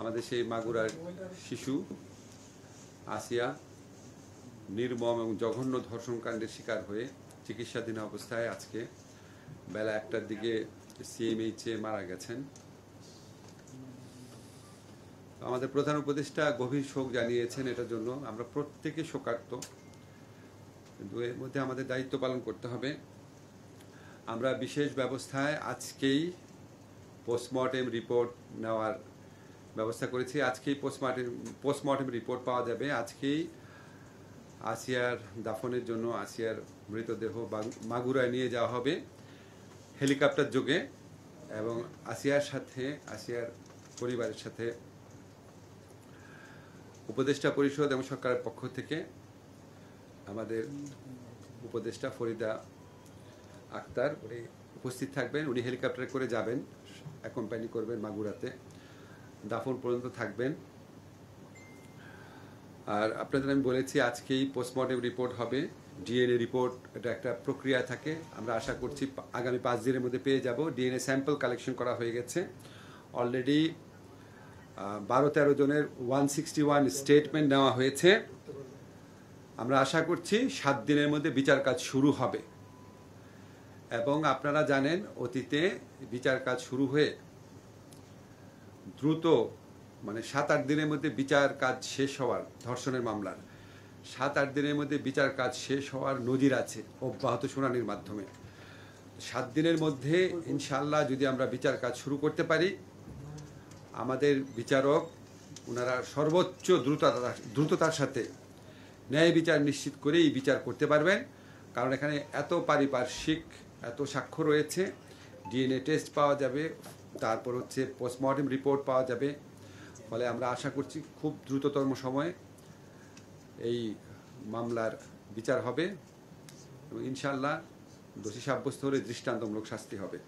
আমাদের সেই মাগুরার শিশু আসিয়া নির্মম এবং জঘন্য ধর্ষণকাণ্ডের শিকার হয়ে চিকিৎসাধীন অবস্থায় আজকে বেলা 1টার দিকে সিএমএইচে মারা গেছেন। আমাদের প্রধান উপদেষ্টা গভীর শোক জানিয়েছেন, এটার জন্য আমরা প্রত্যেকে শোকার্ত, কিন্তু এর মধ্যে আমাদের দায়িত্ব পালন করতে হবে। আমরা বিশেষ ব্যবস্থায় আজকেই পোস্টমর্টেম রিপোর্ট নেওয়ার ব্যবস্থা করেছি। আজকেই পোস্টমর্টেম রিপোর্ট পাওয়া যাবে। আজকেই আসিয়ার দাফনের জন্য আসিয়ার মৃতদেহ মাগুরায় নিয়ে যাওয়া হবে হেলিকপ্টার যোগে, এবং আসিয়ার পরিবারের সাথে উপদেষ্টা পরিষদ এবং সরকারের পক্ষ থেকে আমাদের উপদেষ্টা ফরিদা আক্তার উনি উপস্থিত থাকবেন। উনি হেলিকপ্টারে করে যাবেন, অ্যাকম্পানি করবেন মাগুরাতে, দাফন পর্যন্ত থাকবেন। আর আপনাদের আমি বলেছি আজকেই পোস্টমর্টেম রিপোর্ট হবে, ডিএনএ রিপোর্ট, এটা একটা প্রক্রিয়া থাকে। আমরা আশা করছি আগামী 5 দিনের মধ্যে পেয়ে যাব। ডিএনএ স্যাম্পল কালেকশন করা হয়ে গেছে অলরেডি। 12-13 জনের 161 স্টেটমেন্ট নেওয়া হয়েছে। আমরা আশা করছি 7 দিনের মধ্যে বিচার কাজ শুরু হবে। এবং আপনারা জানেন অতীতে বিচার কাজ শুরু হয়ে দ্রুত 7-8 দিনের মধ্যে বিচার কাজ শেষ হওয়ার, ধর্ষণের মামলার 7-8 দিনের মধ্যে বিচার কাজ শেষ হওয়ার নজির আছে অব্যাহত শুনানির মাধ্যমে। 7 দিনের মধ্যে ইনশাআল্লাহ যদি আমরা বিচার কাজ শুরু করতে পারি, আমাদের বিচারক ওনারা সর্বোচ্চ দ্রুততার সাথে ন্যায় বিচার নিশ্চিত করেই বিচার করতে পারবেন। কারণ এখানে এত পারিপার্শ্বিক, এত সাক্ষ্য রয়েছে, ডিএনএ টেস্ট পাওয়া যাবে, তারপর পোস্টমর্টেম রিপোর্ট পাওয়া যাবে। ফলে আমরা আশা করছি খুব দ্রুততম সময়ে এই মামলার বিচার হবে এবং ইনশাআল্লাহ দোষী সাব্যস্ত হলে দৃষ্টান্তমূলক শাস্তি হবে।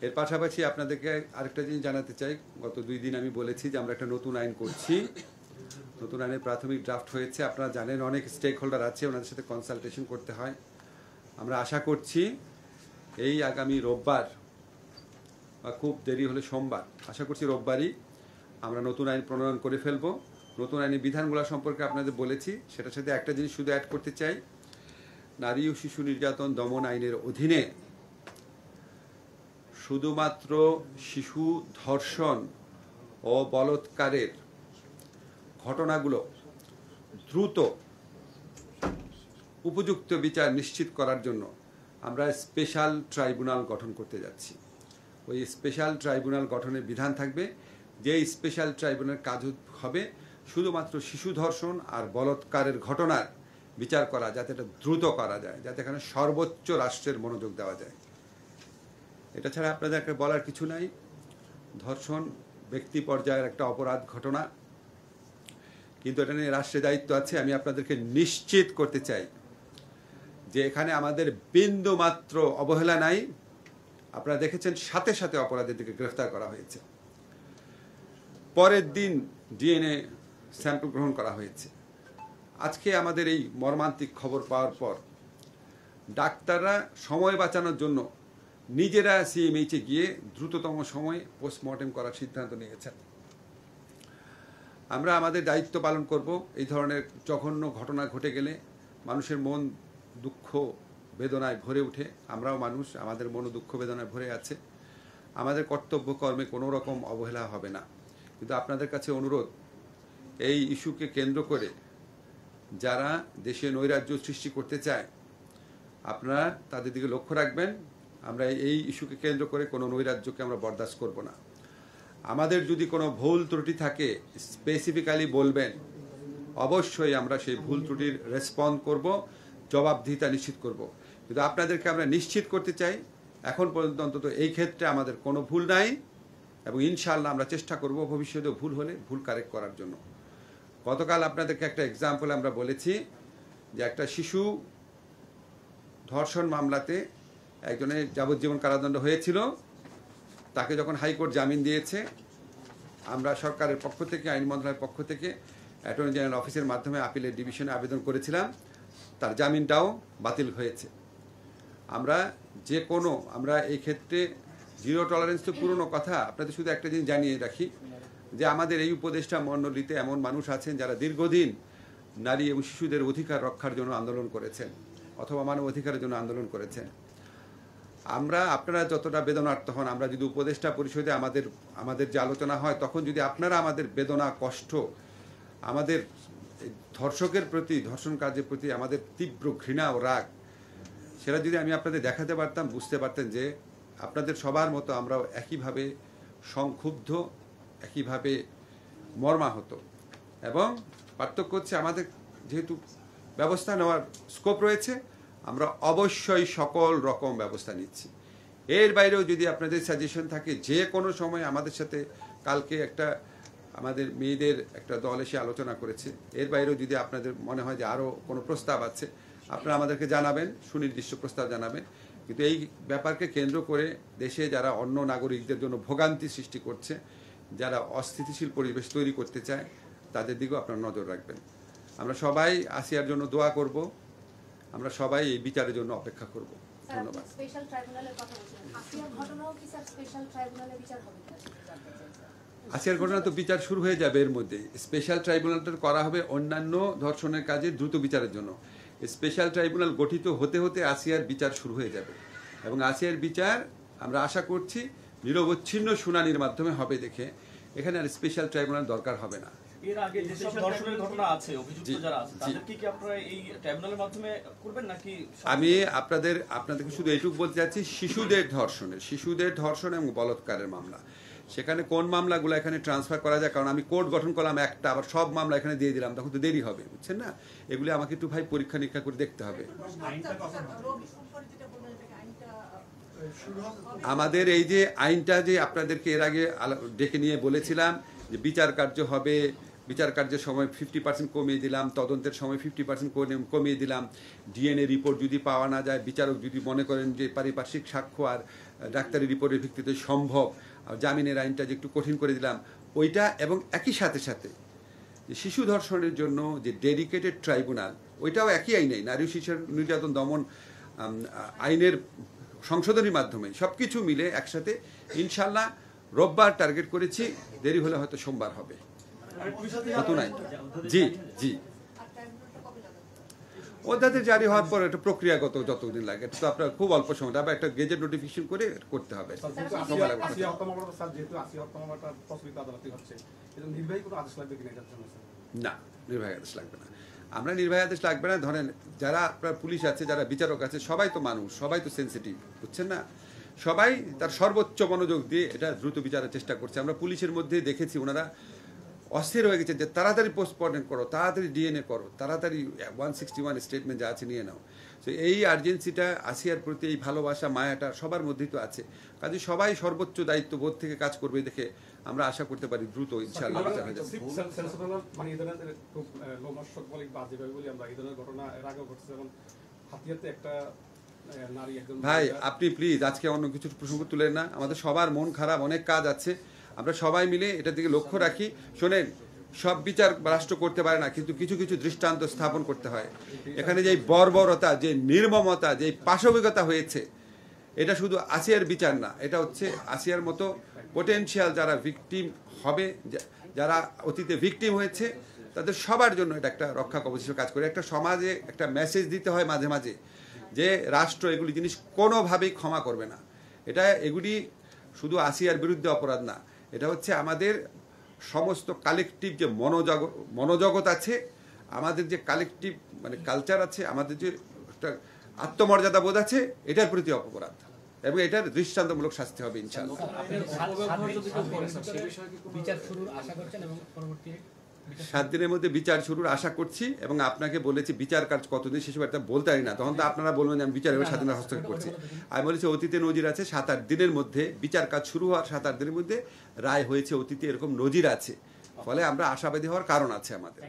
এর পাশাপাশি আপনাদেরকে আরেকটা জিনিস জানাতে চাই। গত 2 দিন আমি বলেছি যে আমরা একটা নতুন আইন করছি। নতুন আইনের প্রাথমিক ড্রাফট হয়েছে। আপনারা জানেন অনেক স্টেক হোল্ডার আছে, ওনাদের সাথে কনসালটেশন করতে হয়। আমরা আশা করছি এই আগামী রোববার বা খুব দেরি হলে সোমবার, আশা করছি রোববারই আমরা নতুন আইন প্রণয়ন করে ফেলব। নতুন আইনের বিধানগুলো সম্পর্কে আপনাদের বলেছি। সেটার সাথে একটা জিনিস শুধু অ্যাড করতে চাই, নারী ও শিশু নির্যাতন দমন আইনের অধীনে শুধুমাত্র শিশু ধর্ষণ ও বলাৎকারের ঘটনাগুলো দ্রুত উপযুক্ত বিচার নিশ্চিত করার জন্য আমরা স্পেশাল ট্রাইব্যুনাল গঠন করতে যাচ্ছি। ওই স্পেশাল ট্রাইব্যুনাল গঠনের বিধান থাকবে, যে স্পেশাল ট্রাইব্যুনাল কাজ হবে শুধুমাত্র শিশু ধর্ষণ আর বলাৎকারের ঘটনার বিচার করা, যাতে এটা দ্রুত করা যায়, যাতে এখানে সর্বোচ্চ রাষ্ট্রের মনোযোগ দেওয়া যায়। এটা ছাড়া আপনাদেরকে বলার কিছু নাই। ধর্ষণ ব্যক্তি পর্যায়ের একটা অপরাধ ঘটনা, কিন্তু এটা নিয়ে রাষ্ট্রের দায়িত্ব আছে। আমি আপনাদেরকে নিশ্চিত করতে চাই যে এখানে আমাদের বিন্দু মাত্র অবহেলা নাই। আপনারা দেখেছেন সাথে সাথে অপরাধীদেরকে গ্রেফতার করা হয়েছে, পরের দিন ডিএনএ স্যাম্পল গ্রহণ করা হয়েছে। আজকে আমাদের এই মর্মান্তিক খবর পাওয়ার পর ডাক্তাররা সময় বাঁচানোর জন্য নিজেরা সিএমএইচে গিয়ে দ্রুততম সময়ে পোস্টমর্টেম করার সিদ্ধান্ত নিয়েছেন। আমরা আমাদের দায়িত্ব পালন করব। এই ধরনের জঘন্য ঘটনা ঘটে গেলে মানুষের মন দুঃখ বেদনায় ভরে ওঠে। আমরাও মানুষ, আমাদের মন দুঃখ বেদনায় ভরে আছে। আমাদের কর্তব্য কর্মে কোনো রকম অবহেলা হবে না। কিন্তু আপনাদের কাছে অনুরোধ, এই ইস্যুকে কেন্দ্র করে যারা দেশে নৈরাজ্য সৃষ্টি করতে চায়, আপনারা তাদের দিকে লক্ষ্য রাখবেন। আমরা এই ইস্যুকে কেন্দ্র করে কোনো নৈরাজ্যকে আমরা বরদাস্ত করব না। আমাদের যদি কোনো ভুল ত্রুটি থাকে স্পেসিফিক্যালি বলবেন, অবশ্যই আমরা সেই ভুল ত্রুটির রেসপন্ড করব, জবাবদিহিতা নিশ্চিত করব। কিন্তু আপনাদেরকে আমরা নিশ্চিত করতে চাই এখন পর্যন্ত অন্তত এই ক্ষেত্রে আমাদের কোনো ভুল নাই, এবং ইনশাআল্লাহ আমরা চেষ্টা করব ভবিষ্যতে ভুল হলে ভুল কারেক্ট করার জন্য। গতকাল আপনাদেরকে একটা এক্সাম্পল আমরা বলেছি যে একটা শিশু ধর্ষণ মামলাতে একজনের যাবজ্জীবন কারাদণ্ড হয়েছিল, তাকে যখন হাইকোর্ট জামিন দিয়েছে, আমরা সরকারের পক্ষ থেকে, আইন মন্ত্রণালয়ের পক্ষ থেকে অ্যাটর্নি জেনারেল অফিসের মাধ্যমে আপিলের ডিভিশনে আবেদন করেছিলাম, তার জামিনটাও বাতিল হয়েছে। আমরা এই ক্ষেত্রে জিরো টলারেন্স তো পুরনো কথা। আপনাদের শুধু একটা জিনিস জানিয়ে রাখি যে আমাদের এই উপদেষ্টা মণ্ডলীতে এমন মানুষ আছেন যারা দীর্ঘদিন নারী এবং শিশুদের অধিকার রক্ষার জন্য আন্দোলন করেছেন অথবা মানব অধিকারের জন্য আন্দোলন করেছেন। আপনারা যতটা বেদনার্থ হন, আমরা যদি উপদেষ্টা পরিষদে আমাদের যে আলোচনা হয়, তখন যদি আপনারা আমাদের বেদনা, কষ্ট, আমাদের ধর্ষকের প্রতি, ধর্ষণ কার্যের প্রতি আমাদের তীব্র ঘৃণা ও রাগ, সেটা যদি আমি আপনাদের দেখাতে পারতাম, বুঝতে পারতেন যে আপনাদের সবার মতো আমরাও একইভাবে সংক্ষুব্ধ, একইভাবে মর্মাহত। এবং পার্থক্য হচ্ছে আমাদের যেহেতু ব্যবস্থা নেওয়ার স্কোপ রয়েছে, আমরা অবশ্যই সকল রকম ব্যবস্থা নিচ্ছি। এর বাইরেও যদি আপনাদের সাজেশন থাকে, যে কোনো সময় আমাদের সাথে, কালকে আমাদের মেয়েদের একটা দল এসে আলোচনা করেছে, এর বাইরেও যদি আপনাদের মনে হয় যে আরও কোনো প্রস্তাব আছে, আপনারা আমাদেরকে জানাবেন, সুনির্দিষ্ট প্রস্তাব জানাবেন। কিন্তু এই ব্যাপারকে কেন্দ্র করে দেশে যারা অন্য নাগরিকদের জন্য ভোগান্তি সৃষ্টি করছে, যারা অস্থিতিশীল পরিবেশ তৈরি করতে চায়, তাদের দিকেও আপনারা নজর রাখবেন। আমরা সবাই আসিয়ার জন্য দোয়া করব, আমরা সবাই এই বিচারের জন্য অপেক্ষা করব। ধন্যবাদ। আসিয়ার ঘটনা তো বিচার শুরু হয়ে যাবে এর মধ্যে। স্পেশাল ট্রাইব্যুনালটা করা হবে অন্যান্য ধর্ষণের কাজে দ্রুত বিচারের জন্য। স্পেশাল ট্রাইব্যুনাল গঠিত হতে হতে আসিয়ার বিচার শুরু হয়ে যাবে, এবং আসিয়ার বিচার আমরা আশা করছি নিরবচ্ছিন্ন শুনানির মাধ্যমে হবে দেখে এখানে আর স্পেশাল ট্রাইব্যুনাল দরকার হবে না। এর আগে যেসব ধর্ষণের ঘটনা আছে, অভিযুক্ত যারা আছে, তাদেরকে কি আপনারা এই ট্রাইব্যুনালের মাধ্যমে করবেন নাকি? আমি আপনাদেরকে শুধু এইটুকু বলতে চাচ্ছি, শিশুদের ধর্ষণ এবং বলাৎকারের মামলা, সেখানে কোন মামলাগুলো এখানে ট্রান্সফার করা যায়, কারণ আমি কোর্ট গঠন করলাম একটা, আবার সব মামলা এখানে দিয়ে দিলাম, তখন তো দেরি হবে, বুঝছেন না? এগুলি আমাকে একটু ভাই পরীক্ষা নিরীক্ষা করে দেখতে হবে। আমাদের এই যে আইনটা যে আপনাদেরকে এর আগে ডেকে নিয়ে বলেছিলাম যে বিচার কার্য হবে, বিচার কার্যের সময় 50% কমিয়ে দিলাম, তদন্তের সময় 50% কমিয়ে দিলাম, ডিএনএ রিপোর্ট যদি পাওয়া না যায়, বিচারক যদি মনে করেন যে পারিপার্শ্বিক সাক্ষ্য আর ডাক্তারি রিপোর্টের ভিত্তিতে সম্ভব, জামিনের আইনটা যে একটু কঠিন করে দিলাম ওইটা। এবং একই সাথে যে শিশু ধর্ষণের জন্য যে ডেডিকেটেড ট্রাইব্যুনাল, ওইটাও একই আইনেই, নারী শিশু নির্যাতন দমন আইনের সংশোধনীর মাধ্যমে সবকিছু মিলে একসাথে ইনশাল্লাহ রোববার টার্গেট করেছি, দেরি হলে হয়তো সোমবার হবে নতুন আইনটা। জি অধ্যাদেশ জারি হওয়ার পর একটা প্রক্রিয়াগত যতদিন লাগে, তো আপনার খুব অল্প সময়, আবার একটা গেজেট নোটিফিকেশন করে করতে হবে। না, নির্বাহী আদেশ লাগবে না। আমরা নির্বাহী আদেশ লাগবে না। ধরেন যারা আপনার পুলিশ আছে, যারা বিচারক আছে, সবাই তো মানুষ, সবাই তো সেন্সিটিভ, বুঝছেন না? সবাই তার সর্বোচ্চ মনোযোগ দিয়ে এটা দ্রুত বিচারের চেষ্টা করছে। আমরা পুলিশের মধ্যে দেখেছি ওনারা অস্থির হয়ে গেছে যে তাড়াতাড়ি পোস্টমর্টেম করো, তাড়াতাড়ি ডিএনএ করো, তাড়াতাড়ি 161 স্টেটমেন্ট যা আছে নিয়ে নাও। তো এই আর্জেন্সিটা, আসিয়ার প্রতি এই ভালোবাসা, মায়াটা সবার মধ্যেই তো আছে। কাজে সবাই সর্বোচ্চ দায়িত্ববোধ থেকে কাজ করবে দেখে আমরা আশা করতে পারি দ্রুত ইনশাআল্লাহ বিচার হয়ে যাবে। ভাই আপনি প্লিজ আজকে অন্য কিছু প্রসঙ্গ তুলেন না, আমাদের সবার মন খারাপ, অনেক কাজ আছে, আমরা সবাই মিলে এটার দিকে লক্ষ্য রাখি। শোনেন, সব বিচার রাষ্ট্র করতে পারে না, কিন্তু কিছু কিছু দৃষ্টান্ত স্থাপন করতে হয়। এখানে যে বর্বরতা, যে নির্মমতা, যে পাশবিকতা হয়েছে, এটা শুধু আসিয়ার বিচার না, এটা হচ্ছে আসিয়ার মতো পোটেনশিয়াল যারা ভিকটিম হবে, যারা অতীতে ভিকটিম হয়েছে, তাদের সবার জন্য এটা একটা রক্ষা কবচ হিসেবে কাজ করে। একটা সমাজে একটা মেসেজ দিতে হয় মাঝে মাঝে যে রাষ্ট্র এগুলি জিনিস কোনোভাবেই ক্ষমা করবে না। এগুলি শুধু আসিয়ার বিরুদ্ধে অপরাধ না, এটা হচ্ছে আমাদের সমস্ত কালেকটিভ যে মনোজগৎ আছে, আমাদের যে কালেকটিভ মানে কালচার আছে, আমাদের যে একটা আত্মমর্যাদা বোধ আছে, এটার প্রতি অপরাধ, এবং এটার দৃষ্টান্তমূলক শাস্তি হবে ইনশাআল্লাহ। 7 দিনের মধ্যে বিচার শুরুর আশা করছি, এবং আপনাকে বলেছি বিচার কাজ কতদিন শেষ হবে এটা বলতে পারি না, তখন তো আপনারা বলবেন যে আমি বিচার এবার স্বাধীনতা হস্তক্ষেপ করছি। আমি বলেছি অতীতে নজির আছে 7-8 দিনের মধ্যে, বিচার কাজ শুরু হওয়ার 7-8 দিনের মধ্যে রায় হয়েছে, অতীতে এরকম নজির আছে, ফলে আমরা আশাবাদী হওয়ার কারণ আছে আমাদের।